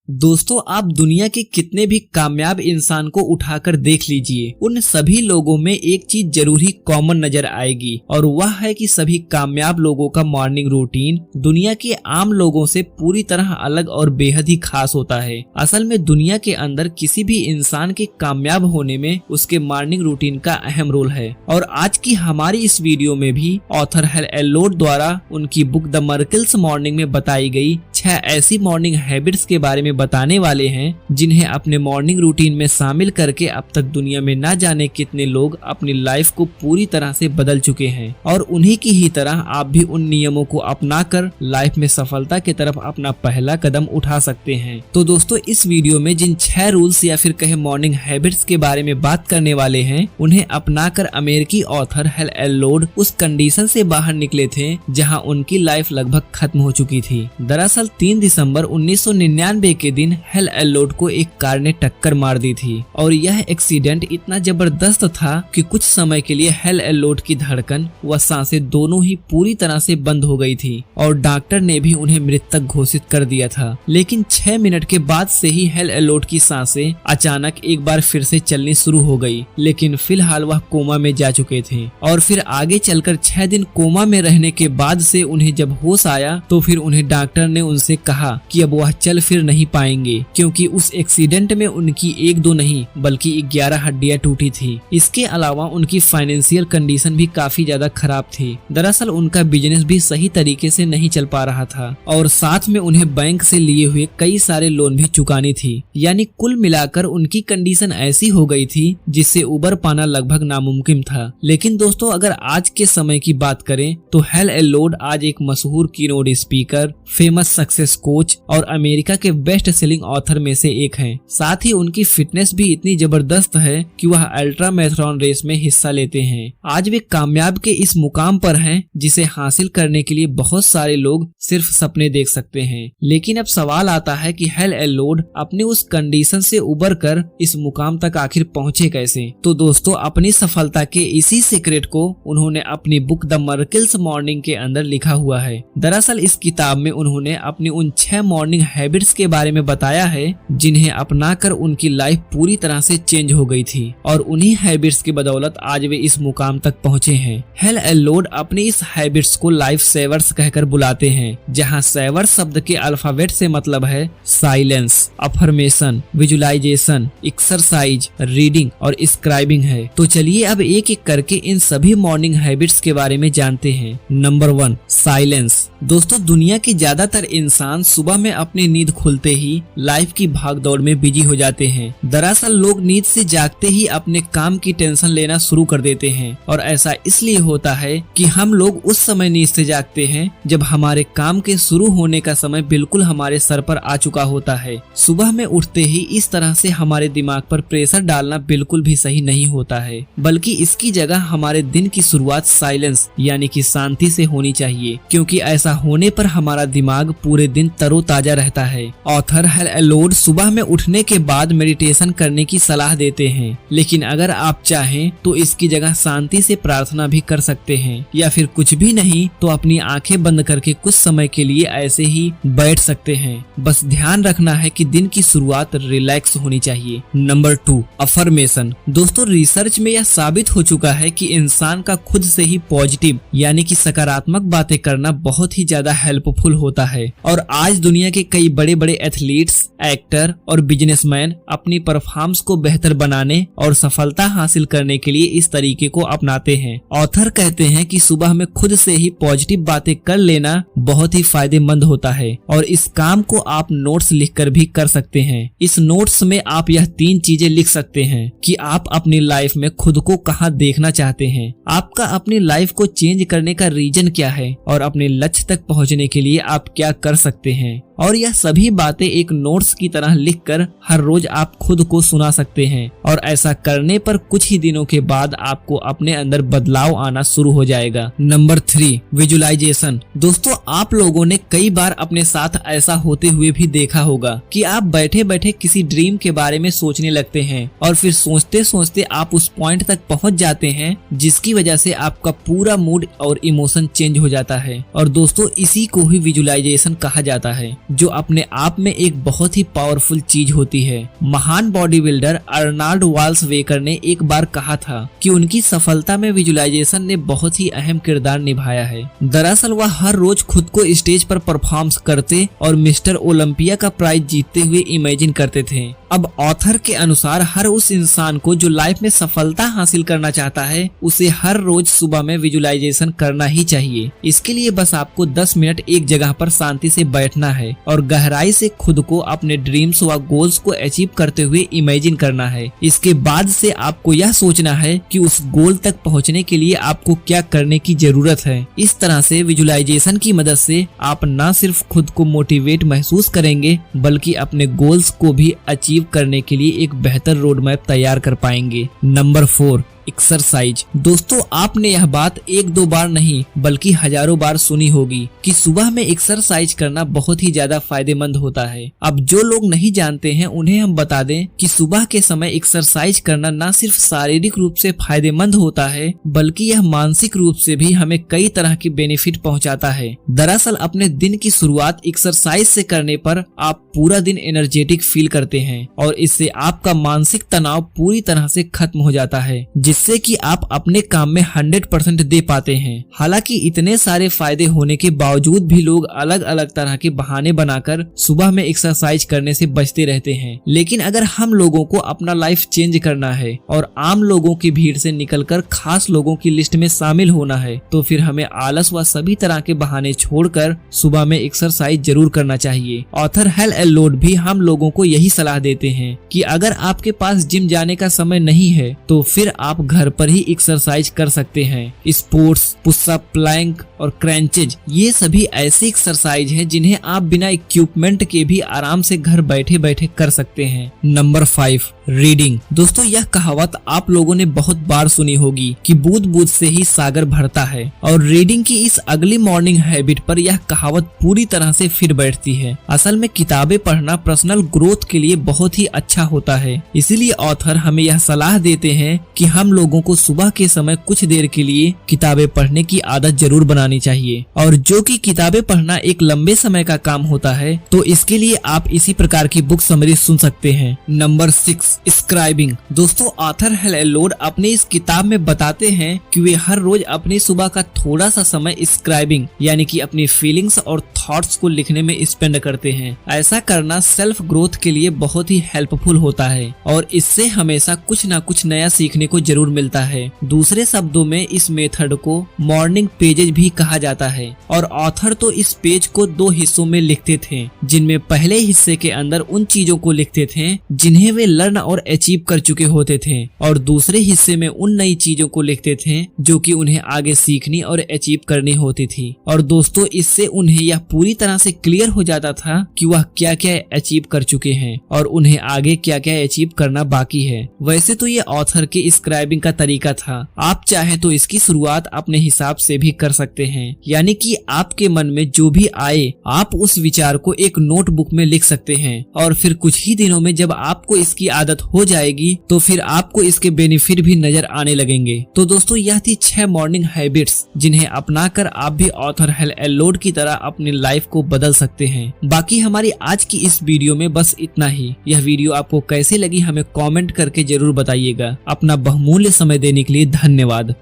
दोस्तों, आप दुनिया के कितने भी कामयाब इंसान को उठाकर देख लीजिए, उन सभी लोगों में एक चीज जरूर ही कॉमन नजर आएगी और वह है कि सभी कामयाब लोगों का मॉर्निंग रूटीन दुनिया के आम लोगों से पूरी तरह अलग और बेहद ही खास होता है। असल में दुनिया के अंदर किसी भी इंसान के कामयाब होने में उसके मॉर्निंग रूटीन का अहम रोल है। और आज की हमारी इस वीडियो में भी ऑथर हेल एलोड द्वारा उनकी बुक द मिरेकल्स मॉर्निंग में बताई गई 6 ऐसी मॉर्निंग हैबिट्स के बारे में बताने वाले हैं जिन्हें अपने मॉर्निंग रूटीन में शामिल करके अब तक दुनिया में ना जाने कितने लोग अपनी लाइफ को पूरी तरह से बदल चुके हैं। और उन्हीं की ही तरह आप भी उन नियमों को अपनाकर लाइफ में सफलता की तरफ अपना पहला कदम उठा सकते हैं। तो दोस्तों, इस वीडियो में जिन 6 रूल्स या फिर कहे मॉर्निंग हैबिट्स के बारे में बात करने वाले हैं, उन्हें अपनाकर अमेरिकी ऑथर हेल एलोड उस कंडीशन से बाहर निकले थे जहाँ उनकी लाइफ लगभग खत्म हो चुकी थी। दरअसल 3 दिसंबर 1999 के दिन हेल एलोड को एक कार ने टक्कर मार दी थी और यह एक्सीडेंट इतना जबरदस्त था कि कुछ समय के लिए हेल एलोड की धड़कन व सांसें दोनों ही पूरी तरह से बंद हो गई थी और डॉक्टर ने भी उन्हें मृतक घोषित कर दिया था। लेकिन 6 मिनट के बाद से ही हेल एलोड की सांसें अचानक एक बार फिर से चलनी शुरू हो गई, लेकिन फिलहाल वह कोमा में जा चुके थे। और फिर आगे चलकर 6 दिन कोमा में रहने के बाद से उन्हें जब होश आया तो फिर उन्हें डॉक्टर ने उनसे कहा कि अब वह चल फिर नहीं पाएंगे, क्योंकि उस एक्सीडेंट में उनकी 1-2 नहीं बल्कि 11 हड्डियां टूटी थी। इसके अलावा उनकी फाइनेंशियल कंडीशन भी काफी ज्यादा खराब थी। दरअसल उनका बिजनेस भी सही तरीके से नहीं चल पा रहा था और साथ में उन्हें बैंक से लिए हुए कई सारे लोन भी चुकानी थी। यानी कुल मिलाकर उनकी कंडीशन ऐसी हो गई थी जिससे उबर पाना लगभग नामुमकिन था। लेकिन दोस्तों, अगर आज के समय की बात करें तो हेल एलोड आज एक मशहूर keynote speaker, famous success coach और अमेरिका के बेस्ट सेलिंग ऑथर में से एक हैं। साथ ही उनकी फिटनेस भी इतनी जबरदस्त है कि वह अल्ट्रा मैराथन रेस में हिस्सा लेते हैं। आज वे कामयाब के इस मुकाम पर हैं जिसे हासिल करने के लिए बहुत सारे लोग सिर्फ सपने देख सकते हैं। लेकिन अब सवाल आता है कि हेल एलोड अपने उस कंडीशन से उबर कर इस मुकाम तक आखिर पहुंचे कैसे। तो दोस्तों, अपनी सफलता के इसी सीक्रेट को उन्होंने अपनी बुक द मिरेकल्स मॉर्निंग के अंदर लिखा हुआ है। दरअसल इस किताब में उन्होंने अपनी उन 6 मॉर्निंग हैबिट्स के बारे में बताया है जिन्हें अपनाकर उनकी लाइफ पूरी तरह से चेंज हो गई थी और उन्हीं हैबिट्स की बदौलत आज वे इस मुकाम तक पहुंचे हैं। हेल एलोड अपने इस हैबिट्स को लाइफ सेवर्स कहकर बुलाते हैं, जहां सेवर शब्द के अल्फाबेट से मतलब है silence, affirmation, visualisation, exercise, reading और स्क्राइबिंग है। तो चलिए अब एक एक करके इन सभी मॉर्निंग हैबिट्स के बारे में जानते हैं। Number 1, silence. दोस्तों, दुनिया के ज्यादातर इंसान सुबह में अपनी नींद खुलते ही लाइफ की भागदौड़ में बिजी हो जाते हैं। दरअसल लोग नींद से जागते ही अपने काम की टेंशन लेना शुरू कर देते हैं और ऐसा इसलिए होता है कि हम लोग उस समय नींद से जागते हैं जब हमारे काम के शुरू होने का समय बिल्कुल हमारे सर पर आ चुका होता है। सुबह में उठते ही इस तरह से हमारे दिमाग पर प्रेशर डालना बिल्कुल भी सही नहीं होता है, बल्कि इसकी जगह हमारे दिन की शुरुआत साइलेंस यानी कि शांति से होनी चाहिए, क्योंकि ऐसा होने पर हमारा दिमाग पूरे दिन तरोताजा रहता है। ऑथर हेल एलोड सुबह में उठने के बाद मेडिटेशन करने की सलाह देते हैं, लेकिन अगर आप चाहें तो इसकी जगह शांति से प्रार्थना भी कर सकते हैं या फिर कुछ भी नहीं तो अपनी आंखें बंद करके कुछ समय के लिए ऐसे ही बैठ सकते हैं। बस ध्यान रखना है कि दिन की शुरुआत रिलैक्स होनी चाहिए। Number 2, affirmation. दोस्तों, रिसर्च में यह साबित हो चुका है कि इंसान का खुद से ही पॉजिटिव यानी कि सकारात्मक बातें करना बहुत ही ज्यादा हेल्पफुल होता है और आज दुनिया के कई बड़े बड़े एथलीट्स, एक्टर और बिजनेसमैन अपनी परफॉर्मेंस को बेहतर बनाने और सफलता हासिल करने के लिए इस तरीके को अपनाते हैं। ऑथर कहते हैं कि सुबह में खुद से ही पॉजिटिव बातें कर लेना बहुत ही फायदेमंद होता है और इस काम को आप नोट्स लिखकर भी कर सकते हैं। इस नोट्स में आप यह 3 चीजें लिख सकते हैं कि आप अपनी लाइफ में खुद को कहां देखना चाहते हैं, आपका अपनी लाइफ को चेंज करने का रीजन क्या है और अपने लक्ष्य तक पहुंचने के लिए आप क्या कर सकते हैं। और यह सभी बातें एक नोट्स की तरह लिखकर हर रोज आप खुद को सुना सकते हैं और ऐसा करने पर कुछ ही दिनों के बाद आपको अपने अंदर बदलाव आना शुरू हो जाएगा। Number 3, visualisation. दोस्तों, आप लोगों ने कई बार अपने साथ ऐसा होते हुए भी देखा होगा कि आप बैठे बैठे किसी ड्रीम के बारे में सोचने लगते हैं और फिर सोचते सोचते आप उस पॉइंट तक पहुंच जाते हैं जिसकी वजह से आपका पूरा मूड और इमोशन चेंज हो जाता है। और दोस्तों, इसी को ही विजुअलाइजेशन कहा जाता है। जो अपने आप में एक बहुत ही पावरफुल चीज होती है। महान बॉडी बिल्डर अर्नाल्ड वाल्सवेकर ने एक बार कहा था कि उनकी सफलता में विजुअलाइजेशन ने बहुत ही अहम किरदार निभाया है। दरअसल वह हर रोज खुद को स्टेज पर परफॉर्म करते और मिस्टर ओलंपिया का प्राइज जीतते हुए इमेजिन करते थे। अब ऑथर के अनुसार हर उस इंसान को जो लाइफ में सफलता हासिल करना चाहता है उसे हर रोज सुबह में विजुअलाइजेशन करना ही चाहिए। इसके लिए बस आपको 10 मिनट एक जगह पर शांति से बैठना है और गहराई से खुद को अपने ड्रीम्स व गोल्स को अचीव करते हुए इमेजिन करना है। इसके बाद से आपको यह सोचना है कि उस गोल तक पहुंचने के लिए आपको क्या करने की जरूरत है। इस तरह से विजुअलाइजेशन की मदद से आप न सिर्फ खुद को मोटिवेट महसूस करेंगे बल्कि अपने गोल्स को भी अचीव करने के लिए एक बेहतर रोड मैप तैयार कर पाएंगे। Number 4, exercise. दोस्तों, आपने यह बात एक दो बार नहीं बल्कि हजारों बार सुनी होगी कि सुबह में एक्सरसाइज करना बहुत ही ज्यादा फायदेमंद होता है। अब जो लोग नहीं जानते हैं उन्हें हम बता दें कि सुबह के समय एक्सरसाइज करना न सिर्फ शारीरिक रूप से फायदेमंद होता है बल्कि यह मानसिक रूप से भी हमें कई तरह के बेनिफिट पहुंचाता है। दरअसल अपने दिन की शुरुआत एक्सरसाइज से करने पर आप पूरा दिन एनर्जेटिक फील करते हैं और इससे आपका मानसिक तनाव पूरी तरह से खत्म हो जाता है, जिससे कि आप अपने काम में 100% दे पाते हैं। हालांकि इतने सारे फायदे होने के बावजूद भी लोग अलग अलग तरह के बहाने बनाकर सुबह में एक्सरसाइज करने से बचते रहते हैं। लेकिन अगर हम लोगों को अपना लाइफ चेंज करना है और आम लोगों की भीड़ से निकलकर खास लोगों की लिस्ट में शामिल होना है तो फिर हमें आलस व सभी तरह के बहाने छोड़कर सुबह में एक्सरसाइज जरूर करना चाहिए। ऑथर हेल एलोड भी हम लोगों को यही सलाह देते हैं कि अगर आपके पास जिम जाने का समय नहीं है तो फिर आप घर पर ही एक्सरसाइज कर सकते हैं। स्पोर्ट्स, पुशअप, प्लैंक और क्रंचेज ये सभी ऐसी एक्सरसाइज हैं जिन्हें आप बिना इक्विपमेंट के भी आराम से घर बैठे बैठे कर सकते हैं। Number 5, reading. दोस्तों, यह कहावत आप लोगों ने बहुत बार सुनी होगी कि बूंद बूंद से ही सागर भरता है और रीडिंग की इस अर्ली मॉर्निंग हैबिट पर यह कहावत पूरी तरह से फिट बैठती है। असल में किताबें पढ़ना पर्सनल ग्रोथ के लिए बहुत ही अच्छा होता है। इसीलिए ऑथर हमें यह सलाह देते हैं कि हम लोगों को सुबह के समय कुछ देर के लिए किताबें पढ़ने की आदत जरूर बनानी चाहिए। और जो कि किताबें पढ़ना एक लंबे समय का काम होता है तो इसके लिए आप इसी प्रकार की बुक समरी सुन सकते हैं। Number 6, scribing. दोस्तों, ऑथर हेल एलोड अपनी इस किताब में बताते हैं कि वे हर रोज अपनी सुबह का थोड़ा सा समय स्क्राइबिंग यानी कि अपनी फीलिंग्स और थॉट्स को लिखने में स्पेंड करते हैं। ऐसा करना सेल्फ ग्रोथ के लिए बहुत ही हेल्पफुल होता है और इससे हमेशा कुछ न कुछ नया सीखने को जरूर मिलता है। दूसरे शब्दों में इस मेथड को मॉर्निंग पेजेज भी कहा जाता है और ऑथर तो इस पेज को 2 हिस्सों में लिखते थे, जिनमें पहले हिस्से के अंदर उन चीजों को लिखते थे जिन्हें वे लर्न और अचीव कर चुके होते थे और दूसरे हिस्से में उन नई चीजों को लिखते थे जो कि उन्हें आगे सीखनी और अचीव करनी होती थी। और दोस्तों, इससे उन्हें यह पूरी तरह से क्लियर हो जाता था कि वह क्या क्या अचीव कर चुके हैं और उन्हें आगे क्या क्या अचीव करना बाकी है। वैसे तो ये ऑथर के स्क्राइबिंग का तरीका था। आप चाहें तो इसकी शुरुआत अपने हिसाब से भी कर सकते हैं, यानी कि आपके मन में जो भी आए आप उस विचार को एक नोटबुक में लिख सकते हैं और फिर कुछ ही दिनों में जब आपको इसकी आदत हो जाएगी तो फिर आपको इसके बेनिफिट भी नजर आने लगेंगे। तो दोस्तों, यह थी 6 मॉर्निंग हैबिट्स जिन्हें अपनाकर आप भी ऑथर हेल एलोड की तरह अपनी लाइफ को बदल सकते हैं। बाकी हमारी आज की इस वीडियो में बस इतना ही। यह वीडियो आपको कैसे लगी हमें कमेंट करके जरूर बताइएगा। अपना बहुमूल्य समय देने के लिए धन्यवाद।